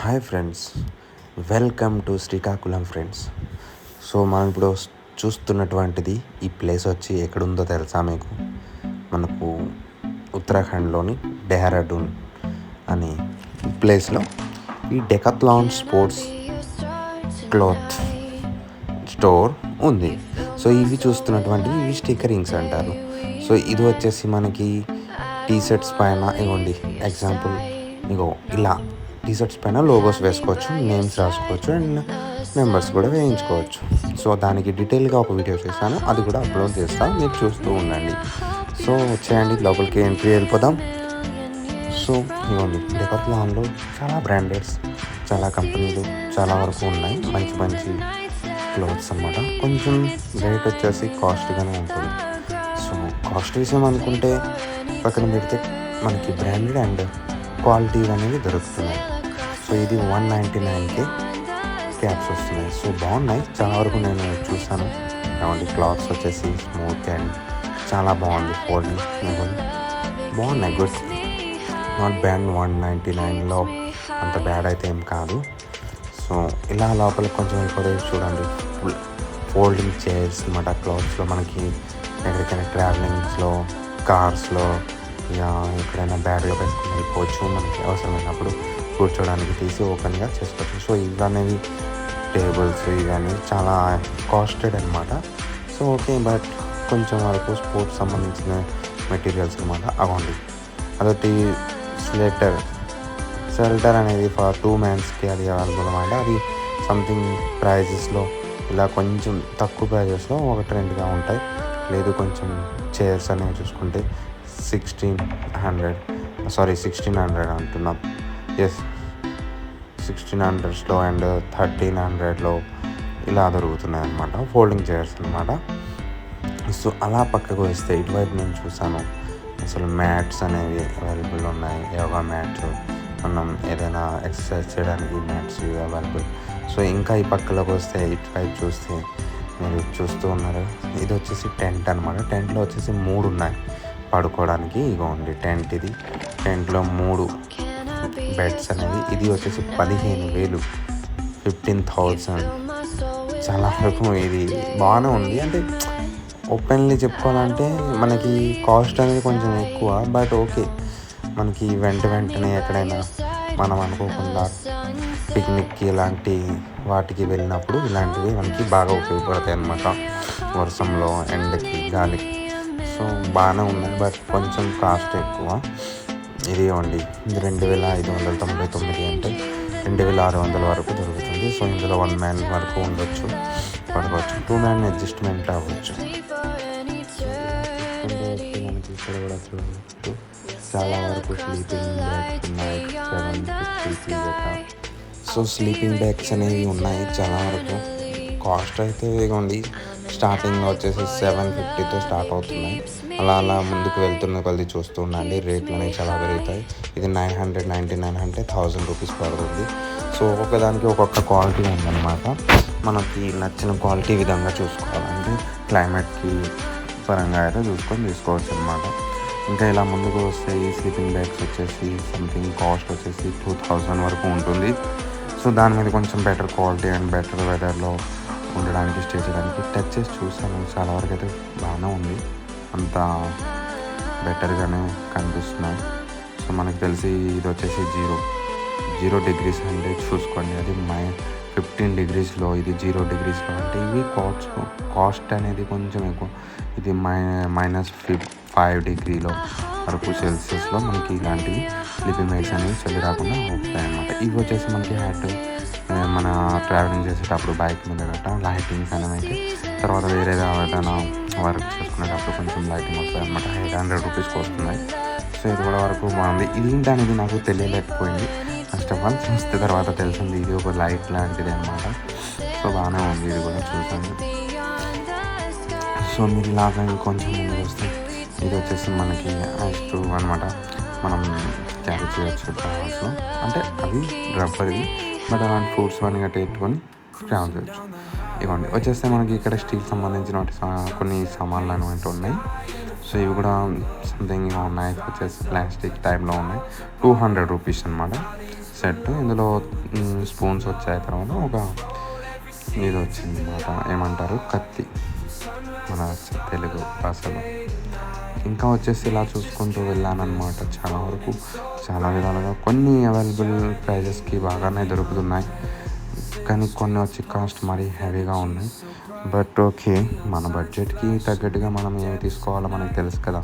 Hi friends, welcome to Srikakulam friends. So మనం ఇప్పుడు చూస్తున్నటువంటిది ఈ ప్లేస్ వచ్చి ఎక్కడుందో తెలుసా మీకు? మనకు ఉత్తరాఖండ్లోని డెహ్రాడూన్ అనే ప్లేస్లో ఈ డెకాథ్లాన్ స్పోర్ట్స్ క్లాత్ స్టోర్ ఉంది. సో ఇవి చూస్తున్నటువంటివి ఇవి స్టిక్కరింగ్స్ అంటారు. సో ఇది వచ్చేసి మనకి టీషర్ట్స్ పైన ఇవ్వండి ఎగ్జాంపుల్ ఇగో ఇలా టీషర్ట్స్ పైన లోగోస్ వేసుకోవచ్చు, నేమ్స్ రాసుకోవచ్చు అండ్ నెంబర్స్ కూడా వేయించుకోవచ్చు. సో దానికి డీటెయిల్గా ఒక వీడియో చేశాను, అది కూడా అప్లోడ్ చేస్తాను, మీరు చూస్తూ ఉండండి. సో వచ్చేయండి, లోపలికి ఎంట్రీ వెళ్ళిపోదాం. సో ఇవ్వండి డెకాథ్లాన్లో చాలా బ్రాండెడ్స్, చాలా కంపెనీలు చాలా వరకు ఉన్నాయి. మంచి మంచి క్లోత్స్ అన్నమాట. కొంచెం రేట్ వచ్చేసి కాస్ట్గానే ఉంటుంది. సో కాస్ట్ విషయం అనుకుంటే పక్కన పెడితే మనకి బ్రాండెడ్ అండ్ క్వాలిటీ అనేవి దొరుకుతున్నాయి. సో ఇది 199కే క్యాప్స్ వస్తున్నాయి. సో బాగున్నాయి, చాలా వరకు నేను చూసాను. ఏమండి క్లాత్స్ వచ్చేసి స్మూత్ అండ్ చాలా బాగుంది. ఫోల్డింగ్ బాగున్నాయి, గుడ్, నాట్ బ్యాడ్. 199లో అంత బ్యాడ్ అయితే ఏం కాదు. సో ఇలా లోపలికి కొంచెం వెళ్ళిపోతే చూడండి, ఫోల్డింగ్ చైర్స్ అన్నమాట. క్లాత్స్లో మనకి ఎక్కడికైనా ట్రావెలింగ్స్లో, కార్స్లో, ఇక ఎక్కడైనా బ్యాగ్లో పెట్టుకుని వెళ్ళిపోవచ్చు. మనకి అవసరమైనప్పుడు కూర్చోడానికి తీసి ఓపెన్గా చేసుకోవచ్చు. సో ఇవనేవి టేబుల్స్ ఇవన్నీ చాలా కాస్టెడ్ అనమాట. సో ఓకే, బట్ కొంచెం వరకు స్పోర్ట్స్ సంబంధించిన మెటీరియల్స్ అనమాట. అవ్వండి అదొకటి షెల్టర్ అనేది ఫర్ 2 మెన్స్కి అది అవైలబుల్ అనమాట. అది సంథింగ్ ప్రైజెస్లో ఇలా కొంచెం తక్కువ ప్రైజెస్లో ఒకటి రెండుగా ఉంటాయి. లేదు కొంచెం చైర్స్ అనేవి చూసుకుంటే 1600 అంటున్నాం. ఎస్, 1600లో అండ్ 1300లో ఇలా దొరుకుతున్నాయి అన్నమాట, ఫోల్డింగ్ చైర్స్ అనమాట. సో అలా పక్కకు వస్తే ఇటువైపు నేను చూసాను, అసలు మ్యాట్స్ అనేవి అవైలబుల్ ఉన్నాయి. యోగా మ్యాట్స్, మనం ఏదైనా ఎక్సర్సైజ్ చేయడానికి మ్యాట్స్ అవైలబుల్. సో ఇంకా ఈ పక్కలోకి వస్తే ఇటువైపు చూస్తే మీరు చూస్తూ ఉన్నారు, ఇది వచ్చేసి టెంట్ అనమాట. టెంట్లో వచ్చేసి 3 ఉన్నాయి పడుకోవడానికి. ఇగోండి టెంట్, ఇది టెంట్లో 3 బెడ్స్ అనేవి. ఇది వచ్చేసి 15,000, 15,000. చాలా వరకు ఇది బాగానే ఉంది. అంటే ఓపెన్లీ చెప్పుకోవాలంటే మనకి కాస్ట్ అనేది కొంచెం ఎక్కువ, బట్ ఓకే, మనకి వెంటనే ఎక్కడైనా మనం అనుకోకుండా పిక్నిక్కి ఇలాంటి వాటికి వెళ్ళినప్పుడు ఇలాంటివి మనకి బాగా ఉపయోగపడతాయి అన్నమాట. వర్షంలో, ఎండకి, గాలికి. సో బాగానే ఉన్నాయి, బట్ కొంచెం కాస్ట్ ఎక్కువ. ఇది ఇవ్వండి, 2,599 అంటే 2,600 వరకు దొరుకుతుంది. సో ఇందులో 1 మ్యాన్ వరకు ఉండొచ్చు, పడుకోవచ్చు. 2 మ్యాన్ అడ్జస్ట్మెంట్ అవ్వచ్చు. మనకి ఇక్కడ కూడా చూడవచ్చు చాలా వరకు స్లీపింగ్ బ్యాగ్స్ ఉన్నాయి, 750 గట్రా. సో స్లీపింగ్ బ్యాగ్స్ అనేవి ఉన్నాయి చాలా వరకు. కాస్ట్ అయితే ఇదిగోండి స్టార్టింగ్లో వచ్చేసి 750తో స్టార్ట్ అవుతున్నాయి. అలా ముందుకు వెళ్తున్న కొద్ది చూస్తూ ఉండండి, రేట్లు అనేవి చాలా పెరుగుతాయి. ఇది 999 అంటే 1000 రూపీస్ పడుతుంది. సో ఒక్కొక్కదానికి ఒక్కొక్క క్వాలిటీ ఉందన్నమాట. మనకి నచ్చిన క్వాలిటీ విధంగా చూసుకోవాలంటే క్లైమేట్కి పరంగా అయితే చూసుకొని తీసుకోవచ్చు అనమాట. ఇంకా ఇలా ముందుకు వస్తే ఈ స్లీపింగ్ బ్యాగ్స్ వచ్చేసి సంథింగ్ కాస్ట్ వచ్చేసి 2000 వరకు ఉంటుంది. సో దాని మీద కొంచెం బెటర్ క్వాలిటీ అండ్ బెటర్ వెదర్లో ఉండడానికి, స్టే చేయడానికి టచ్ చేసి చూసాను. చాలా వరకు అయితే బాగానే ఉంది, అంత బెటర్గానే కనిపిస్తున్నాయి. సో మనకు తెలిసి ఇది వచ్చేసి 0 డిగ్రీస్ అంటే చూసుకోండి, అది 15 డిగ్రీస్లో, ఇది 0 డిగ్రీస్లో. అంటే ఇవి కాస్ట్ అనేది కొంచెం ఎక్కువ. ఇది -5 డిగ్రీలో వరకు సెల్సియస్లో మనకి ఇలాంటివి స్లీపింగ్ బ్యాగ్స్ అనేవి చలి రాకుండా ఉంటాయి అన్నమాట. ఇవి వచ్చేసి మనకి హ్యాట్ మన ట్రావెలింగ్ చేసేటప్పుడు బైక్ మీద గట్ట లైటింగ్స్ అనేవి అయితే, తర్వాత వేరే ఏదైనా వర్క్ చేసుకునేటప్పుడు కొంచెం లైటింగ్ వస్తాయి అన్నమాట. 800 రూపీస్కి వస్తున్నాయి. సో ఇది కూడా వరకు బాగుంది. ఇది ఏంటనేది నాకు తెలియలేకపోయింది. ఫస్ట్ ఆఫ్ ఆల్ చూస్తే తర్వాత తెలిసింది ఇది ఒక లైట్ లాంటిది అనమాట. సో బాగానే ఉంది, ఇది కూడా చూసాను. సో మీరు ఇలాగా కొంచెం ముందుకు వస్తే ఇది వచ్చేసి మనకి యాక్ట్ అనమాట. మనం క్యారీ చేయొచ్చు ట్రావెల్స్లో. అంటే అవి రబ్బర్వి, బట్ అలాంటి ఫ్రూట్స్ అన్నీ గట్ట పెట్టుకొని ట్రావెల్ చేయొచ్చు. ఇవ్వండి వచ్చేస్తే మనకి ఇక్కడ స్టీల్ సంబంధించిన కొన్ని సామాన్లు అనేవి ఉన్నాయి. సో ఇవి కూడా సంథింగ్ ఉన్నాయి, వచ్చేసి ప్లాస్టిక్ టైప్లో ఉన్నాయి. 200 రూపీస్ అనమాట. సెట్. ఇందులో స్పూన్స్ వచ్చాయి. తర్వాత ఒక ఇది వచ్చింది మాట, ఏమంటారు, కత్తి మన తెలుగు భాషలో. ఇంకా వచ్చేసి ఇలా చూసుకుంటూ వెళ్ళానమాట. చాలా వరకు చాలా విధాలుగా కొన్ని అవైలబుల్ ప్రైజెస్కి బాగానే దొరుకుతున్నాయి, కానీ కొన్ని వచ్చి కాస్ట్ మరీ హెవీగా ఉన్నాయి. బట్ ఓకే, మన బడ్జెట్కి తగ్గట్టుగా మనం ఏమి తీసుకోవాలో మనకి తెలుసు కదా.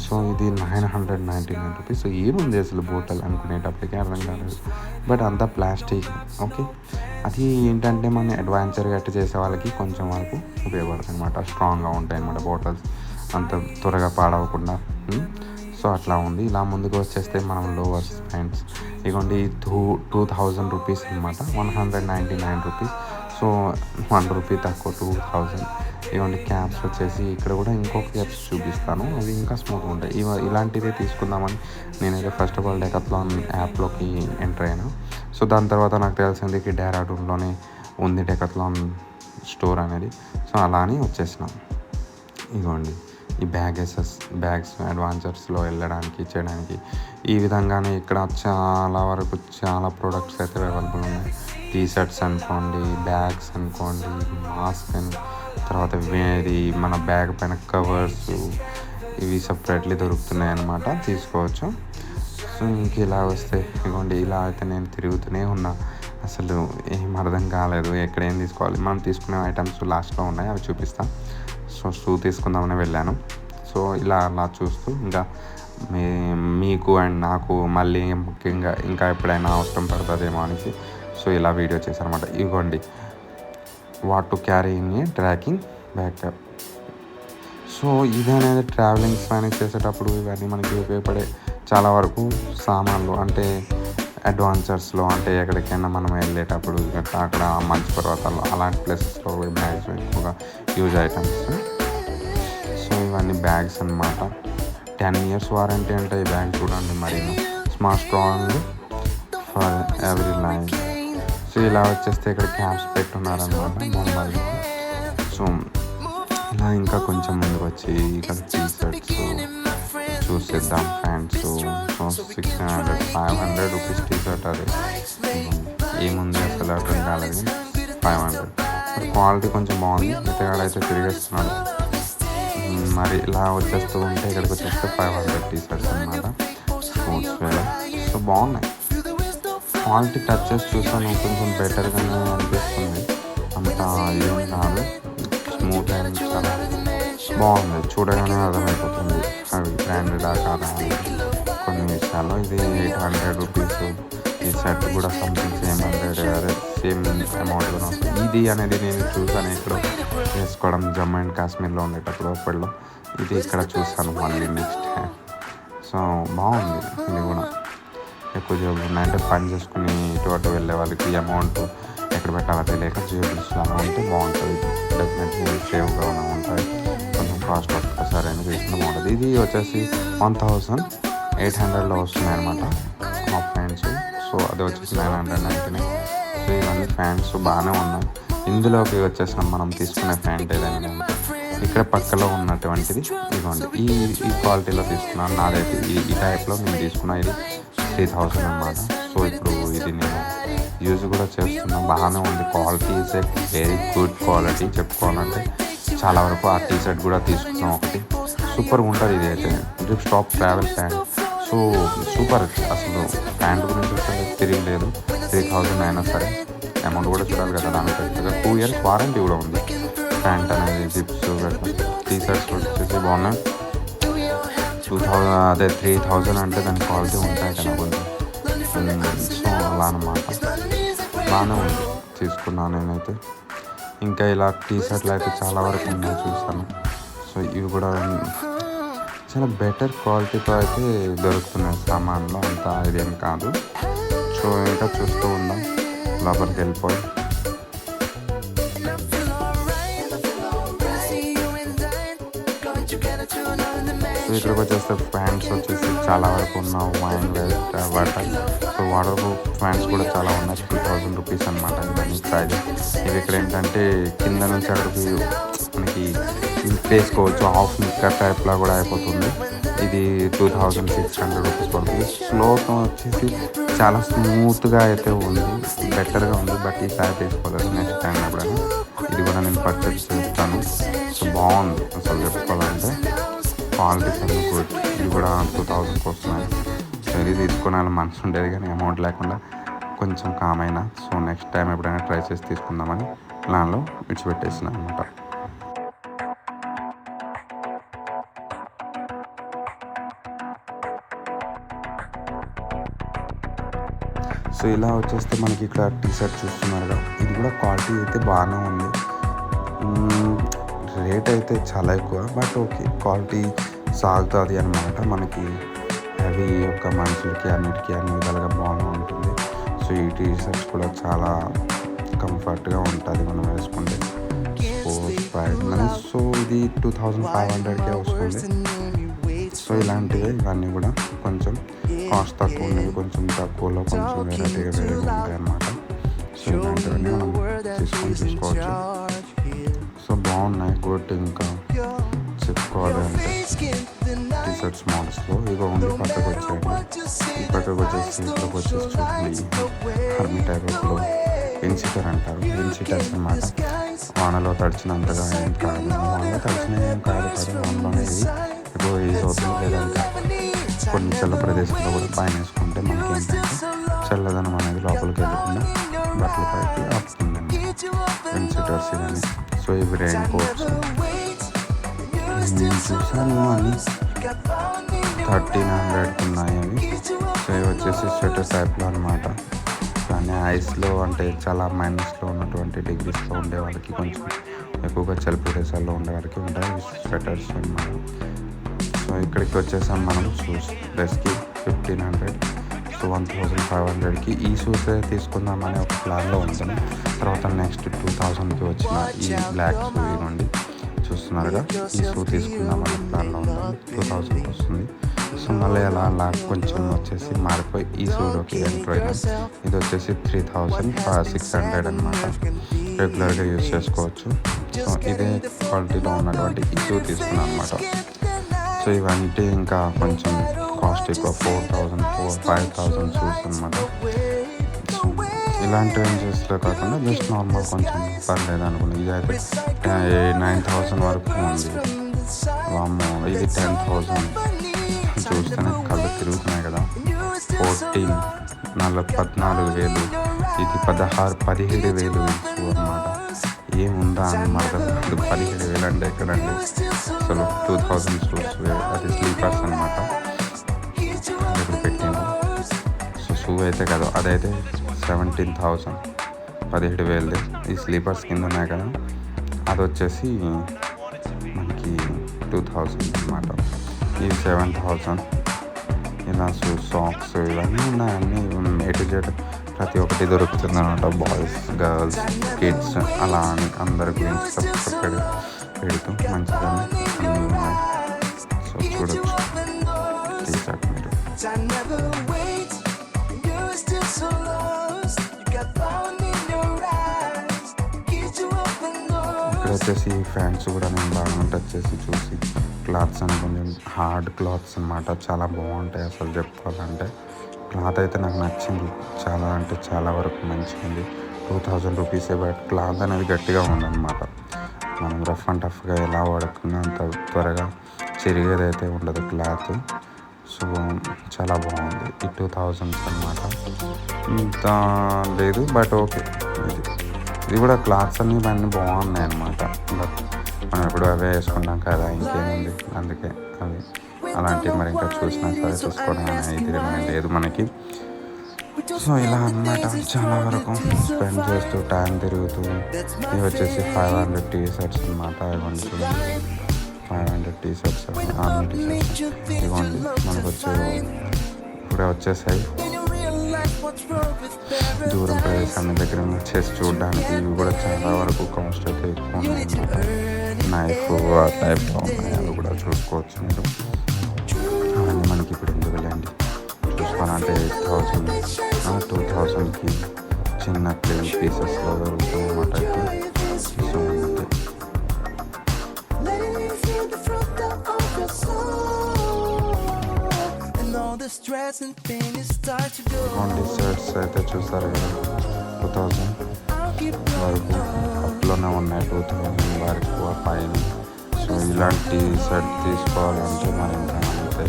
సో ఇది 999 రూపీస్. ఏముంది అసలు బోటల్ అనుకునేటప్పటికీ అర్థం కాలేదు. బట్ అంతా ప్లాస్టిక్. ఓకే, అది ఏంటంటే మన అడ్వెంచర్ గట్టి చేసే వాళ్ళకి కొంచెం వరకు ఉపయోగపడుతుంది అనమాట. స్ట్రాంగ్గా ఉంటాయి అన్నమాట బాటిల్స్, అంత త్వరగా పాడవకుండా. సో అట్లా ఉంది. ఇలా ముందుకు వచ్చేస్తే మనం లోవర్స్ ప్యాంట్స్ ఇగోండి 2000 రూపీస్ అనమాట. 199 రూపీస్. సో 1 రూపీ తక్కువ, 2000. ఇవన్నీ క్యాప్స్ వచ్చేసి ఇక్కడ కూడా ఇంకొక క్యాప్స్ చూపిస్తాను, అవి ఇంకా స్మూత్గా ఉంటాయి. ఇలాంటిదే తీసుకుందామని నేనైతే ఫస్ట్ ఆఫ్ ఆల్ డెకాథ్లాన్ యాప్లోకి ఎంటర్ అయినా. సో దాని తర్వాత నాకు తెలిసింది డెహ్రాడూన్లోనే ఉంది డెకాథ్లాన్ స్టోర్ అనేది. సో అలా అని వచ్చేసినాం. ఇదిగోండి ఈ బ్యాగ్స్ అడ్వాంచర్స్లో వెళ్ళడానికి చేయడానికి. ఈ విధంగానే ఇక్కడ చాలా వరకు చాలా ప్రోడక్ట్స్ అయితే అవైలబుల్ ఉన్నాయి. టీ షర్ట్స్ అనుకోండి, బ్యాగ్స్ అనుకోండి, మాస్క్ అని, తర్వాత ఇది మన బ్యాగ్ పైన కవర్స్, ఇవి సపరేట్లీ దొరుకుతున్నాయి అన్నమాట, తీసుకోవచ్చు. సో ఇంక ఇలా వస్తే ఇదిగోండి ఇలా అయితే నేను తిరుగుతూనే ఉన్నా. అసలు ఏం అర్థం కాలేదు ఎక్కడ ఏం తీసుకోవాలి. మనం తీసుకునే ఐటమ్స్ లాస్ట్లో ఉన్నాయి, అవి చూపిస్తాను. సో షూ తీసుకుందామని వెళ్ళాను. సో ఇలా అలా చూస్తూ ఇంకా మీకు అండ్ నాకు మళ్ళీ ముఖ్యంగా ఇంకా ఎప్పుడైనా అవసరం పడుతుందేమో అనేసి సో ఇలా వీడియో చేశారనమాట. ఇవ్వండి what to carry in a tracking backup. So ఇది అనేది ట్రావెలింగ్ మేనేజ్ చేసేటప్పుడు ఇవన్నీ మనకి ఉపయోగపడే చాలా వరకు సామాన్లు. అంటే అడ్వాంచర్స్లో అంటే ఎక్కడికైనా మనం వెళ్ళేటప్పుడు అక్కడ మంచు పర్వతాలు అలాంటి ప్లేసెస్లో బ్యాగ్స్ ఎక్కువగా యూజ్ ఐటమ్స్. సో ఇవన్నీ బ్యాగ్స్ అన్నమాట. 10 years వారంటీ అంటే ఈ బ్యాగ్ చూడండి, మరి strong for every life. So ఇలా వచ్చేస్తే ఇక్కడ క్యాప్స్ పెట్టున్నారనమాట బొమ్మలు. సో ఇలా ఇంకా కొంచెం ముందుకు వచ్చి ఇక్కడ టీ షర్ట్స్ చూసేద్దాం. Pants so 600 500 rupees T shirt. అది ఏముంది అసలు అర్థం కాలేదు. 500 క్వాలిటీ కొంచెం బాగుంది. ఇతగాడైతే తిరిగేస్తున్నాడు. మరి ఇలా వచ్చేస్తూ ఉంటే ఇక్కడికి వచ్చేస్తే 500 టీ షర్ట్స్ అనమాట, స్పోర్ట్స్ వేర్. సో బాగున్నాయి. క్వాలిటీ టచ్ చేసి చూసాను, కొంచెం బెటర్గానే అనిపిస్తుంది. అంత ఏం కాదు, స్మూత్ అండ్ చాలా బాగుంది. చూడగానే అర్థమైపోతుంది అవి బ్రాండెడ్ కాదా కొన్ని విషయాల్లో. ఇది 800 రూపీస్. ఈ షర్ట్ కూడా సంథింగ్ సేమ్ 100, అదే సేమ్ అమౌంట్ కూడా వస్తుంది. ఇది అనేది నేను చూసాను ఎక్కడో వేసుకోవడం జమ్మూ అండ్ కాశ్మీర్లో ఉండేటప్పుడు అప్పట్లో. ఇది ఇక్కడ చూసాను మళ్ళీ నెక్స్ట్. సో బాగుంది. ఇది కూడా ఎక్కువ జేబులు ఉన్నాయంటే పని చేసుకుని ఇటు అటు వెళ్ళే వాళ్ళకి అమౌంట్ ఎక్కడ పెట్టాలో తెలియక జేబుల్స్ అలా ఉంటే బాగుంటుంది. డెఫినెట్లీ సేవ్గా ఉంటుంది. కొంచెం కాస్ట్ ఒక్కసారి అయినా తీసుకుంటే బాగుంటుంది. ఇది వచ్చేసి 1800లో వస్తున్నాయి అనమాట మా ఫ్యాన్స్. సో అది వచ్చేసి 999. సో ఇవన్నీ ఫ్యాన్స్ బాగానే ఉన్నాయి. ఇందులోకి వచ్చేసినాం మనం తీసుకునే ప్యాంట్ ఏదైనా ఇక్కడ పక్కలో ఉన్నటువంటిది ఇదిగోండి. ఈ క్వాలిటీలో తీసుకున్నాను. నాదైతే ఈ టైప్లో నేను తీసుకున్నా. ఇది 3000 అన్నమాట. సో ఇప్పుడు ఇది నేను యూజ్ కూడా చేస్తున్నా. బాగానే ఉంది. Quality is a very good quality చెప్పుకోవాలంటే. చాలా వరకు ఆ టీ షర్ట్ కూడా తీసుకున్నాం ఒకటి. సూపర్గా ఉంటుంది ఇది అయితే. Drip stop travel pant. So super. అసలు ప్యాంట్ గురించి అసలు తిరిగిలేదు. 3000 అయినా సరే అమౌంట్ కూడా చూడాలి కదా దానికి. 2 years వారంటీ కూడా ఉంది. ప్యాంట్ అనేది జిప్స్ టీ షర్ట్స్ వచ్చేసి బాగున్నాయి. 3000 అంటే దాని క్వాలిటీ ఉంటాయి కదా కొంచెం. సో అలా అన్నమాట. బాగానే ఉంది, తీసుకున్నాను నేనైతే. ఇంకా ఇలా టీ షర్ట్లు అయితే చాలా వరకు ఉన్నాయి చూసాను. సో ఇవి కూడా చాలా బెటర్ క్వాలిటీతో అయితే దొరుకుతున్నాయి సామాన్లు, అంతా ఇదేం కాదు. సో ఇంకా చూస్తూ ఉందాం, లోపలికి వెళ్ళిపోయి. సో ఇక్కడికి వచ్చేస్తే ప్యాంట్స్ వచ్చేసి చాలా వరకు ఉన్నావు. Mind waste water. So water proof pants కూడా చాలా ఉన్నాయి. 2000 రూపీస్ అనమాట ఇవన్నీ ప్రైజ్. ఇవి ఇక్కడ ఏంటంటే కింద నుంచి అక్కడికి మనకి వేసుకోవచ్చు. హాఫ్ నిక్కర్ టైప్లా కూడా అయిపోతుంది. ఇది 2600 రూపీస్ పడుతుంది. స్లోతో వచ్చేసి చాలా స్మూత్గా అయితే ఉంది, బెటర్గా ఉంది. బట్ ఈసారి తీసుకోలేదు, నెక్స్ట్ టైం ఎప్పుడైనా ఇది కూడా నేను పర్చేస్ చేస్తాను. సో బాగుంది అసలు చెప్పుకోవాలంటే, క్వాలిటీస్ అన్ని గుడ్. ఇది కూడా 2000కి వస్తున్నాయి. సో ఇది తీసుకునే మనసు ఉండేది కానీ అమౌంట్ లేకుండా కొంచెం కామ్ అయినా. సో నెక్స్ట్ టైం ఎప్పుడైనా ట్రై చేసి తీసుకుందామని ప్లాన్లో విడిచిపెట్టేసిన అనమాట. సో ఇలా వచ్చేస్తే మనకి ఇక్కడ టీషర్ట్ చూస్తున్నారుగా, ఇది కూడా క్వాలిటీ అయితే బాగానే ఉంది. రేట్ అయితే చాలా ఎక్కువ, బట్ ఓకే క్వాలిటీ సాగుతుంది అనమాట. మనకి హెవీ యొక్క మనుషులకి అన్నిటికీ అన్ని విధాలుగా బాగానే ఉంటుంది. సో ఈ టీషర్ట్స్ కూడా చాలా కంఫర్ట్గా ఉంటుంది మనం వేసుకుంటే. సో ఇది 2500కే వస్తుంది. సో ఇలాంటివే ఇవన్నీ కూడా కొంచెం కాస్ట్ తక్కువ ఉన్నవి, కొంచెం తక్కువలో కొంచెం వెరైటీగా వేరేగా ఉంటాయి అన్నమాట. సో ఇలాంటివన్నీ మనం చూసుకోవచ్చు. సో బాగున్నాయి, గుడ్. ఇంకా చెప్పుకోవాలి అంటే టీషర్ట్స్ మోడల్స్లో ఇగో ఉంది. పక్కకు వచ్చేయండి, ఈ పక్కకు వచ్చేసి ఇక్కడికి వచ్చేసి చూడండి, ఆర్మీ టైప్లో విన్సిటర్ అంటారు. విన్సిటర్స్ అన్నమాట. వానలో తడిచినంతగా ఏం కాదు, వానలో తడిచిన ఏం కాదు కదా, వానలోనే ఇది ఎక్కువ యూజ్ అవుతుంది. లేదంటే కొన్ని చల్ల ప్రదేశంలో కూడా పైన వేసుకుంటే మనకి ఏంటంటే చల్లదనం అనేది లోపలికి వెళ్ళకుండా బట్టల పైకి ఆపుతుందండి విన్సిటర్స్ ఇవన్నీ. సో ఇవి రెయిన్ కోట్స్ నేను చూసాను అని 1300 ఉన్నాయి అవి. సో ఇవి వచ్చేసి స్వెటర్ టైప్లో అనమాట. కానీ ఐస్లో అంటే చాలా మైనస్లో ఉన్నటువంటి డిగ్రీస్లో ఉండే వాళ్ళకి, కొంచెం ఎక్కువగా చలి ప్రదేశాల్లో ఉండే వాళ్ళకి ఉంటాయి స్వెటర్స్ అన్నమాట. సో ఇక్కడికి వచ్చేసాం మనం. షూస్ డ్రెస్కి 1500. సో 1500కి ఈ షూసే తీసుకుందామని ఒక ప్లాన్లో ఉంటాను. తర్వాత నెక్స్ట్ 2000కి వచ్చిన ఈ బ్లాక్ షూ ఇవ్వండి చూస్తున్నారుగా, ఈ షూ తీసుకుందామని ప్లాన్లో ఉంటాను. 2000కి వస్తుంది. సో మళ్ళీ అలా కొంచెం వచ్చేసి మారిపోయి ఈ షూలోకి ఎంటర్ అయినాం. ఇది వచ్చేసి 3600 అనమాట. రెగ్యులర్గా యూజ్ చేసుకోవచ్చు. సో ఇదే క్వాలిటీలో ఉన్నటువంటి ఈ షూ తీసుకున్నాను అనమాట. సో ఇవంటే ఇంకా కొంచెం కాస్ట్ ఎక్కువ, 4000-5000 షూస్ అనమాట. సో ఇలాంటి రేంజెస్లో కాకుండా జస్ట్ నార్మల్ కొంచెం పర్లేదు అనుకున్నాను. ఇది అయితే 9000 వరకు ఉంది. వామ్మో, ఇది 10,000. చూస్తేనే కళ్ళు తిరుగుతున్నాయి కదా. 14,000, ఇది 17,000 షూ అనమాట. ఏముందా అన్నమాట. 17,000 అంటే ఎక్కడండి అసలు. 2000 షూస్, అది స్లీపర్స్ అనమాట. ఇక్కడ పెట్టింది. సో షూ అయితే కదా, అదైతే 17,000, 17,000. ఈ స్లీపర్స్ కింద ఉన్నాయి కదా, అది వచ్చేసి మనకి 2000 అనమాట. ఈ 7,000. ఇలా షూస్, సాక్స్ ఇవన్నీ ఉన్నాయి. అన్నీ A to Z ప్రతి ఒక్కటి దొరుకుతుంది అనమాట. బాయ్స్, గర్ల్స్, కిడ్స్ అలా అని అందరి గురించి సపరేట్ పెడుతూ మంచిగా అన్నీ ఉన్నాయి. సో చూడొచ్చు టీషర్ట్ మీరు. ఇక్కడ వచ్చేసి ఫ్యాన్స్ కూడా నేను బాగా టచ్ చేసి చూసి, క్లాత్స్ అని కొంచెం హార్డ్ క్లాత్స్ అనమాట. చాలా బాగుంటాయి అసలు చెప్పుకోవాలంటే. క్లాత్ అయితే నాకు నచ్చింది, చాలా అంటే చాలా వరకు మంచిగా ఉంది. 2000 రూపీసే, బట్ క్లాత్ అనేది గట్టిగా ఉందన్నమాట. మనం రఫ్ అండ్ టఫ్గా ఎలా వాడుకున్నా అంత త్వరగా చిరిగేదైతే ఉండదు క్లాత్. సో చాలా బాగుంది. ఈ 2000 అనమాట. ఇంత లేదు బట్ ఓకే. ఇది కూడా క్లాత్స్ అన్నీ ఇవన్నీ బాగున్నాయి అన్నమాట. బట్ మనం ఎప్పుడు అవే వేసుకున్నాం కదా, ఇంకేముంది. అందుకే అవి అలాంటివి మరి ఇంకా చూసినా సరే చూసుకోవడం ఇది లేదు మనకి. సో ఇలా అన్నమాట చాలా వరకు స్పెండ్ చేస్తూ టైం తిరుగుతూ. ఇవి వచ్చేసి 500 టీషర్ట్స్ అనమాట. ఇవ్వండి చూడండి, 500 టీషర్ట్స్, ఆర్మీ టీషర్ట్స్ ఇవ్వండి. మనకు ఇప్పుడే వచ్చేసాయి. దూరం ప్రదేశాన్ని దగ్గర వచ్చేసి చూడడానికి ఇవి కూడా చాలా వరకు కాస్ట్ అయితే ఎక్కువ ఉన్నాయన్నమాట. నైఫ్ ఆ టైప్లో ఉన్నాయి, అవి కూడా చూసుకోవచ్చు మీరు. అవన్నీ మనకి ఇప్పుడు ఎందుకు వెళ్ళండి చూసుకోవాలంటే 8,000, 2,000కి చిన్న ప్లేన్ పీసెస్లో దొరుకుతాయి అన్నమాట. ఇప్పుడు సో అంతే. ఇదిగోండి షర్ట్స్ అయితే చూస్తారు కదా 2000 వరకు అప్లోనే ఉన్నాయి, 2000 వరకు ఆ పైన. సో ఇలాంటి షర్ట్ తీసుకోవాలంటే మరి ఇంకా అంతే.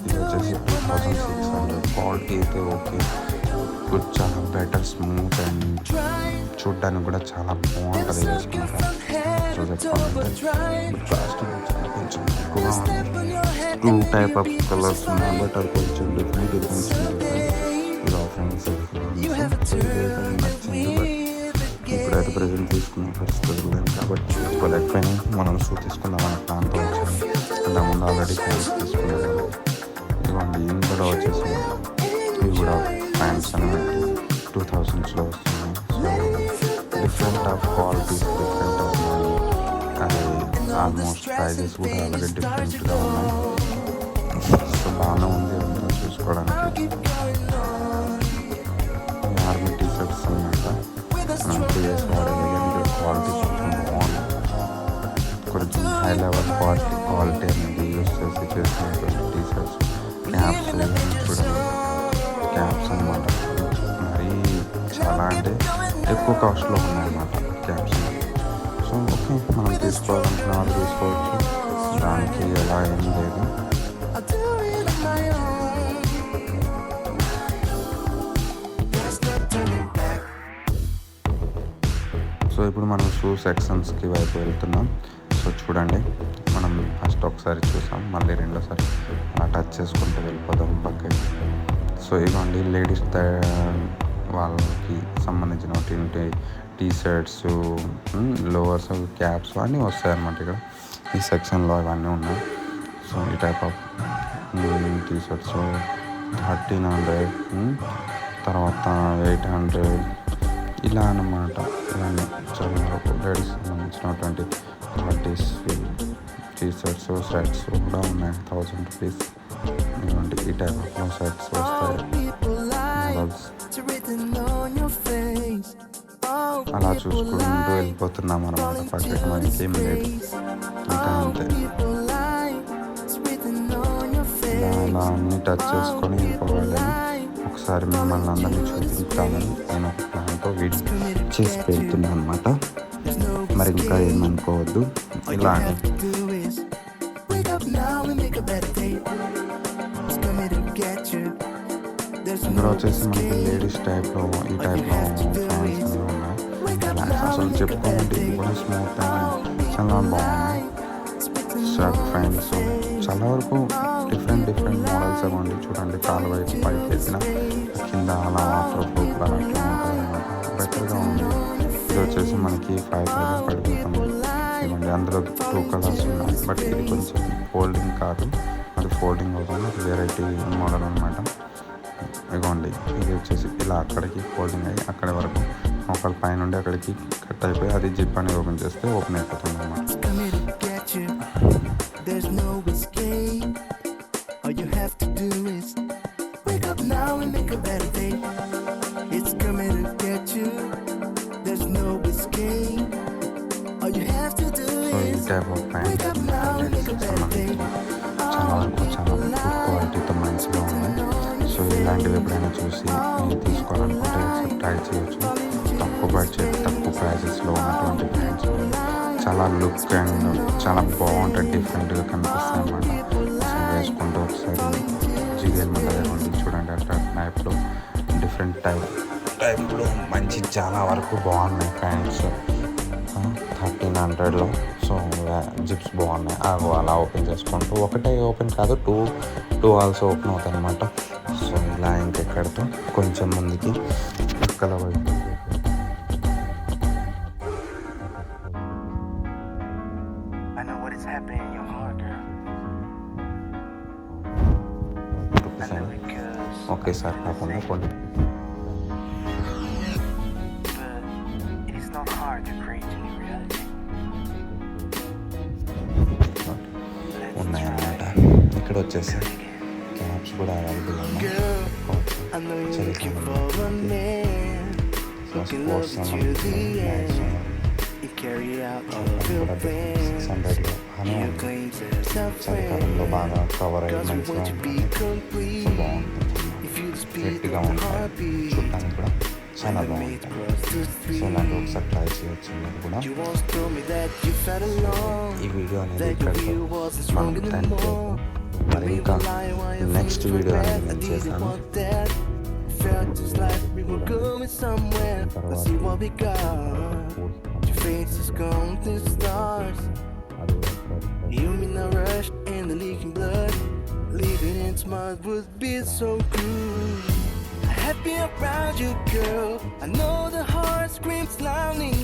ఇది వచ్చేసి 2600. క్వాలిటీ అయితే ఓకే, గుడ్, చాలా బెటర్, స్మూత్ అండ్ చూడ్డానికి కూడా చాలా బాగుంటుంది వేసుకుంటా. సో చెప్పాలంటే ప్లాస్టిక్ కొంచెం ఎక్కువగా ఉంది. 2 టైప్ ఆఫ్ కలర్స్ ఉన్నాయి, బట్ అది కొంచెం డిఫరెంట్ ఇలా ఫ్రెండ్స్ నచ్చింది. బట్ ఇప్పుడైతే ప్రజెంట్ తీసుకున్న పరిస్థితులు లేదు కాబట్టి తీసుకోలేకపోయినా మనం షూ తీసుకుందాం అనే ప్లాన్తో వచ్చాము. అంతకుముందు ఆల్రెడీ ప్యాంట్స్ తీసుకున్నాను. ఇదిగోండి ఇందులో వచ్చేసి ఇవి కూడా ప్యాంట్స్ అనేవి 2000లో వస్తున్నాయి. So different of qualities, different of money, అది ఆల్మోస్ట్ ప్రైజెస్ కూడా అలాగే డిఫరెంట్గా ఉన్నాయి. సో బాగానే ఉంది అందులో చూసుకోవడానికి. ఆర్మీ టీషర్ట్స్ అన్నమాట మనం ప్రీవియస్ వాడేది, క్వాలిటీ కొంచెం బాగుంది. కొంచెం హై లెవెల్ క్వాలిటీ అనేది యూస్ చేసి చేసినటువంటి టీషర్ట్స్. క్యాప్స్ చూడండి, క్యాప్స్ అనమాట. మరీ చాలా అంటే ఎక్కువ కాస్ట్లో ఉన్నాయన్నమాట క్యాప్స్. సో ఓకే, మనం తీసుకోవాలనుకున్న వాళ్ళు తీసుకోవచ్చు, దానికి ఎలా ఏం లేదు. సో ఇప్పుడు మనం షూ సెక్షన్స్కి వైపు వెళ్తున్నాం. సో చూడండి, మనం ఫస్ట్ ఒకసారి చూసాం, మళ్ళీ రెండోసారి అలా టచ్ చేసుకుంటూ వెళ్ళిపోదాం పక్కకి. సో ఇవ్వండి లేడీస్ వాళ్ళకి సంబంధించిన టీషర్ట్స్, లోవర్స్, క్యాప్స్ అన్నీ వస్తాయి అన్నమాట. ఇక్కడ ఈ సెక్షన్లో ఇవన్నీ ఉన్నాయి. సో ఈ టైప్ ఆఫ్ టీషర్ట్స్ 1300, తర్వాత 800 ఇలా అన్నమాట. ఇవన్నీ చాలా వరకు లేడీస్ సంబంధించినటువంటి క్వాలిటీస్ టీషర్ట్స్, షర్ట్స్ కూడా ఉన్నాయి. 1000 రూపీస్ ఇవ్వండి. ఈ టైప్ ఆఫ్ షర్ట్స్ వస్తాయి, మోడల్స్. అలా చూసుకుంటూ వెళ్ళిపోతున్నాం అన్నమాట. పక్కకి మనకి ఏం లేదు, ఇంకా అంతే. ఇలా అన్నీ టచ్ చేసుకొని వెళ్ళిపోవాలని ఒకసారి మిమ్మల్ని అందరినీ చూపిస్తామని నేను ఒక ప్లాన్తో వీడియో చేసి పెడుతున్నాను అనమాట. మరి ఇంకా ఏమనుకోవద్దు. ఇలా ఇందులో వచ్చేసి మనకి లేడీస్ టైప్లో ఈ టైప్లో ఫ్యాన్స్ అనేవి ఉన్నాయి. అసలు చెప్పుకోవాలంటే ఇది కూడా స్మూత్ అండ్ చాలా బాగున్నాయి. షర్ట్ ఫ్యాన్స్ చాలా వరకు డిఫరెంట్ మోడల్స్ ఇవ్వండి. చూడండి, కాలు వైపు పైకి వేసిన కింద అలా వాటర్ ప్రూఫ్లో అట్లా ఉంటుంది అనమాట. బెటర్గా ఉంది. ఇది వచ్చేసి మనకి 5000 పడిపోతుంది. ఇవ్వండి, అందులో 2 కలర్స్ ఉన్నాయి, బట్ ఇది కొంచెం ఫోల్డింగ్ కాదు, అది ఫోల్డింగ్ అవుతుంది, అది వెరైటీ మోడల్ అనమాట. ఇవ్వండి, ఇది వచ్చేసి ఇలా అక్కడికి ఫోల్డింగ్ అయ్యి అక్కడి వరకు ఒకళ్ళ పైనుండి అక్కడికి కట్ అయిపోయి అది జిప్ అనేది ఓపెన్ చేస్తే ఓపెన్ అయిపోతుంది అనమాట. సో ఈ టైప్ ఆఫ్ ప్యాంట్ చాలా వరకు చాలా గుడ్ క్వాలిటీతో మంచిగా ఉన్నాయి. సో ఇలాంటివి ఎప్పుడైనా చూసి తీసుకోవాలనుకుంటే ఒకసారి ట్రై చేయొచ్చు. తక్కువ బడ్జెట్, తక్కువ ప్రైజెస్లో ఉన్నటువంటి ప్యాంట్స్ చాలా లుక్ అండ్ చాలా బాగుంటాయి, డిఫరెంట్గా కనిపిస్తాయి అన్నమాట. సో వేసుకుంటూ ఒకసారి జిగేల్ మీద చూడండి, అట్లా టైప్లో డిఫరెంట్ టైప్లో మంచి చాలా వరకు బాగున్నాయి ప్యాంట్స్ 1300లో. సో జిప్స్ బాగున్నాయి. అలా ఓపెన్ చేసుకుంటూ ఒకటే ఓపెన్ కాదు, టూ ఆల్సో ఓపెన్ అవుతాయి అన్నమాట. సో ఇలా ఇంకెక్కడితో కొంచెం ముందుకి పక్కల వైపు ఒకేసారి కాకుండా కొన్ని ఉన్నాయన్నమాట. ఇక్కడ వచ్చేసి క్యాప్స్ కూడా అవైలబుల్ ఉన్నాయి. స్పోర్ట్స్ కూడా 600 అని ఉంది. చలికాలంలో బాగా కవర్ అయ్యి మంచిగా ఉంటుంది. సో బాగుంటుంది, గట్టిగా ఉంటాయి, చూడటానికి కూడా చాలా బాగుంటుంది. సో ఇలాంటి ఒకసారి ట్రై చేయొచ్చు మీరు కూడా. ఈ వీడియో అనేది ఇక్కడితో మనం టెన్ మరి ఇంకా నెక్స్ట్ వీడియో అనేది నేను చేశాను. You mean the rush and the leaking blood, leaving in smart would be so cruel. Happy around you, girl. I know the heart screams loudly.